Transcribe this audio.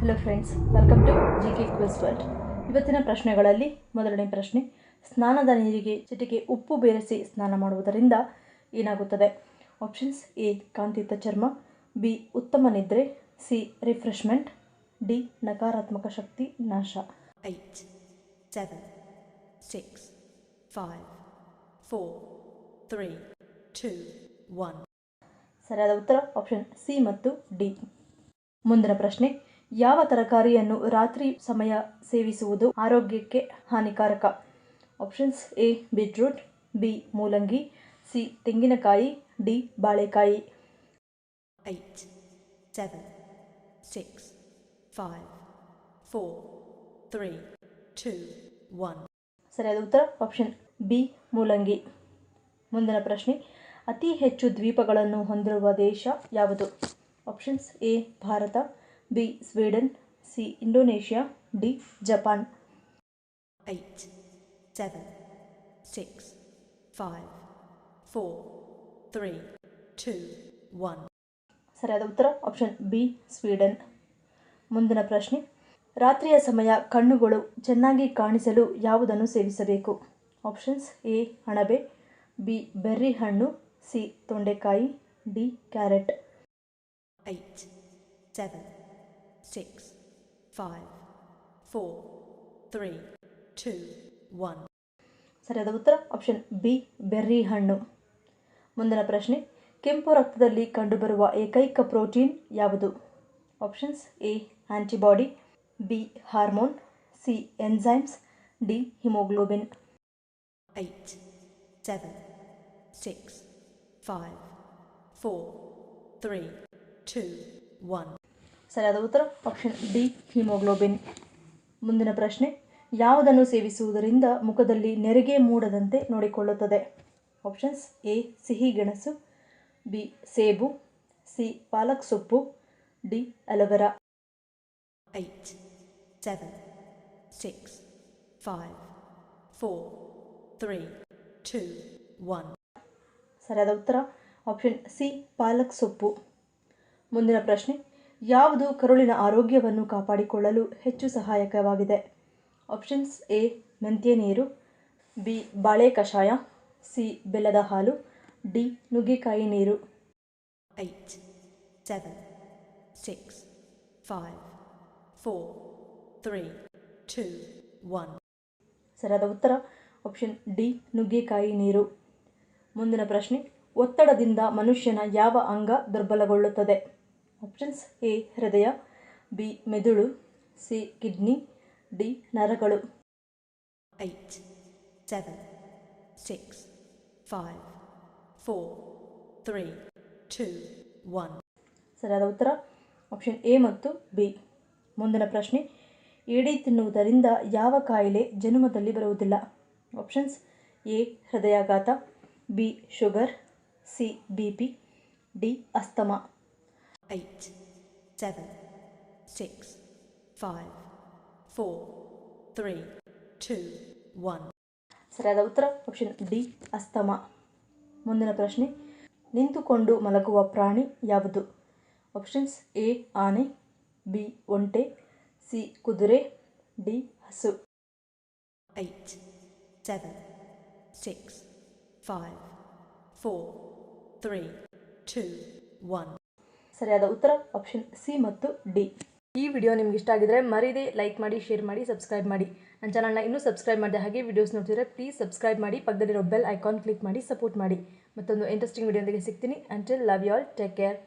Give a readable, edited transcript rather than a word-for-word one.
Hello friends, welcome to GK quiz world. ಇವತ್ತಿನ ಪ್ರಶ್ನೆಗಳಲ್ಲಿ ಮೊದಲನೇ ಪ್ರಶ್ನೆ, ಸ್ನಾನದ ನೀರಿಗೆ ಚಿಟಿಕೆ ಉಪ್ಪು ಬೆರೆಸಿ ಸ್ನಾನ ಮಾಡುವುದರಿಂದ ಏನಾಗುತ್ತದೆ? ಆಪ್ಷನ್ಸ್: ಎ ಕಾಂತಿಯುತ ಚರ್ಮ, ಬಿ ಉತ್ತಮ ನಿದ್ರೆ, ಸಿ ರಿಫ್ರೆಶ್ಮೆಂಟ್, ಡಿ ನಕಾರಾತ್ಮಕ ಶಕ್ತಿ ನಾಶ. 8, 7, 6, 5, 4, 3, 2, 1. ಸರಿಯಾದ ಉತ್ತರ ಆಪ್ಷನ್ ಸಿ ಮತ್ತು ಡಿ. ಮುಂದಿನ ಪ್ರಶ್ನೆ, ಯಾವ ತರಕಾರಿಯನ್ನು ರಾತ್ರಿ ಸಮಯ ಸೇವಿಸುವುದು ಆರೋಗ್ಯಕ್ಕೆ ಹಾನಿಕಾರಕ? ಆಪ್ಷನ್ಸ್: ಎ ಬೀಟ್ರೂಟ್, ಬಿ ಮೂಲಂಗಿ, ಸಿ ತೆಂಗಿನಕಾಯಿ, ಡಿ ಬಾಳೆಕಾಯಿ. 8, 7, 6, 5, 4, 3, 2, 1. ಸರಿಯಾದ ಉತ್ತರ ಆಪ್ಷನ್ ಬಿ ಮೂಲಂಗಿ. ಮುಂದಿನ ಪ್ರಶ್ನೆ, ಅತಿ ಹೆಚ್ಚು ದ್ವೀಪಗಳನ್ನು ಹೊಂದಿರುವ ದೇಶ ಯಾವುದು? Options: A Bharat, B Sweden, C Indonesia, D Japan. 8, 7, 6, 5, 4, 3, 2, 1. ಸರಿಯಾದ ಉತ್ತರ ಆಪ್ಷನ್ ಬಿ ಸ್ವೀಡನ್. ಮುಂದಿನ ಪ್ರಶ್ನೆ, ರಾತ್ರಿಯ ಸಮಯ ಕಣ್ಣುಗಳು ಚೆನ್ನಾಗಿ ಕಾಣಿಸಲು ಯಾವುದನ್ನು ಸೇವಿಸಬೇಕು? ಆಪ್ಷನ್ಸ್: ಎ ಅಣಬೆ, ಬಿ ಬೆರ್ರಿ ಹಣ್ಣು, ಸಿ ತೊಂಡೆಕಾಯಿ, ಡಿ ಕ್ಯಾರೆಟ್. 8, 7, 6, 5, 4, 3, 2, 1. ಸರಿಯಾದ ಉತ್ತರ ಆಪ್ಷನ್ ಬಿ ಬೆರ್ರಿ ಹಣ್ಣು. ಮುಂದಿನ ಪ್ರಶ್ನೆ, ಕೆಂಪು ರಕ್ತದಲ್ಲಿ ಕಂಡುಬರುವ ಏಕೈಕ ಪ್ರೋಟೀನ್ ಯಾವುದು? Options: A antibody, B hormone, C enzymes, D haemoglobin. 8, 7, 6, 5, 4, 3, 2, 1. ಸರಿಯಾದ ಉತ್ತರ ಆಪ್ಷನ್ ಡಿ ಹಿಮೋಗ್ಲೋಬಿನ್. ಮುಂದಿನ ಪ್ರಶ್ನೆ, ಯಾವುದನ್ನು ಸೇವಿಸುವುದರಿಂದ ಮುಖದಲ್ಲಿ ನೆರಿಗೆ ಮೂಡದಂತೆ ನೋಡಿಕೊಳ್ಳುತ್ತದೆ? ಆಪ್ಷನ್ಸ್: ಎ ಸಿಹಿಗೆಣಸು, ಬಿ ಸೇಬು, ಸಿ ಪಾಲಕ್ ಸೊಪ್ಪು, ಡಿ ಅಲೋವೆರಾ. 8, 7, 6, 5, 4, 3, 2, 1. ಸರಿಯಾದ ಉತ್ತರ ಆಪ್ಷನ್ ಸಿ ಪಾಲಕ್ ಸೊಪ್ಪು. ಮುಂದಿನ ಪ್ರಶ್ನೆ, ಯಾವುದು ಕರುಳಿನ ಆರೋಗ್ಯವನ್ನು ಕಾಪಾಡಿಕೊಳ್ಳಲು ಹೆಚ್ಚು ಸಹಾಯಕವಾಗಿದೆ? ಆಪ್ಷನ್ಸ್: ಎ ಮೆಂತ್ಯ ನೀರು, ಬಿ ಬಾಳೆ ಕಷಾಯ, ಸಿ ಬೆಲ್ಲದ ಹಾಲು, ಡಿ ನುಗ್ಗೆಕಾಯಿ ನೀರು. 8, 7, 6, 5, 4, 3, 2, 1. ಸರಿಯಾದ ಉತ್ತರ ಆಪ್ಷನ್ ಡಿ ನುಗ್ಗೆಕಾಯಿ ನೀರು. ಮುಂದಿನ ಪ್ರಶ್ನೆ, ಒತ್ತಡದಿಂದ ಮನುಷ್ಯನ ಯಾವ ಅಂಗ ದುರ್ಬಲಗೊಳ್ಳುತ್ತದೆ? ಆಪ್ಷನ್ಸ್: ಎ ಹೃದಯ, ಬಿ ಮೆದುಳು, ಸಿ ಕಿಡ್ನಿ, ಡಿ ನರಗಳು. 8, 7, 6, 5, 4, 3, 2, 1. ಸರಿಯಾದ ಉತ್ತರ ಆಪ್ಷನ್ ಎ ಮತ್ತು ಬಿ. ಮುಂದಿನ ಪ್ರಶ್ನೆ, ಏಡಿ ತಿನ್ನುವುದರಿಂದ ಯಾವ ಕಾಯಿಲೆ ಜನ್ಮದಲ್ಲಿ ಬರುವುದಿಲ್ಲ? ಆಪ್ಷನ್ಸ್: ಎ ಹೃದಯಾಘಾತ, B sugar, C BP, D asthma. 8, 7, 6, 5, 4, 3, 2, 1. ಸರಿಯಾದ ಉತ್ತರ ಆಪ್ಷನ್ ಡಿ ಅಸ್ತಮಾ. ಮುಂದಿನ ಪ್ರಶ್ನೆ, ನಿಂತುಕೊಂಡು ಮಲಗುವ ಪ್ರಾಣಿ ಯಾವುದು? ಆಪ್ಷನ್ಸ್: ಎ ಆನೆ, ಬಿ ಒಂಟೆ, ಸಿ ಕುದುರೆ, ಡಿ ಹಸು. 8, 7, 6, 5, 4, 3, 2, 1. ಸರಿಯಾದ ಉತ್ತರ ಆಪ್ಷನ್ ಸಿ ಮತ್ತು ಡಿ. ಈ ವಿಡಿಯೋ ನಿಮ್ಗೆ ಇಷ್ಟ ಆಗಿದ್ರೆ ಮರೀದೆ ಲೈಕ್ ಮಾಡಿ, ಶೇರ್ ಮಾಡಿ, ಸಬ್ಸ್ಕ್ರೈಬ್ ಮಾಡಿ. ನನ್ನ ಚಾನಲ್ನ ಇನ್ನೂ ಸಬ್ಸ್ಕ್ರೈಬ್ ಮಾಡಿದೆ ಹಾಗೆ ವಿಡಿಯೋಸ್ ನೋಡ್ತಿದ್ರೆ ಪ್ಲೀಸ್ ಸಬ್ಸ್ಕ್ರೈಬ್ ಮಾಡಿ, ಪಕ್ಕದಲ್ಲಿರೋ ಬೆಲ್ ಐಕಾನ್ ಕ್ಲಿಕ್ ಮಾಡಿ ಸಪೋರ್ಟ್ ಮಾಡಿ. ಮತ್ತೊಂದು ಇಂಟ್ರೆಸ್ಟಿಂಗ್ ವಿಡಿಯೋದೊಂದಿಗೆ ಸಿಗ್ತೀನಿ. Until love you all, take care.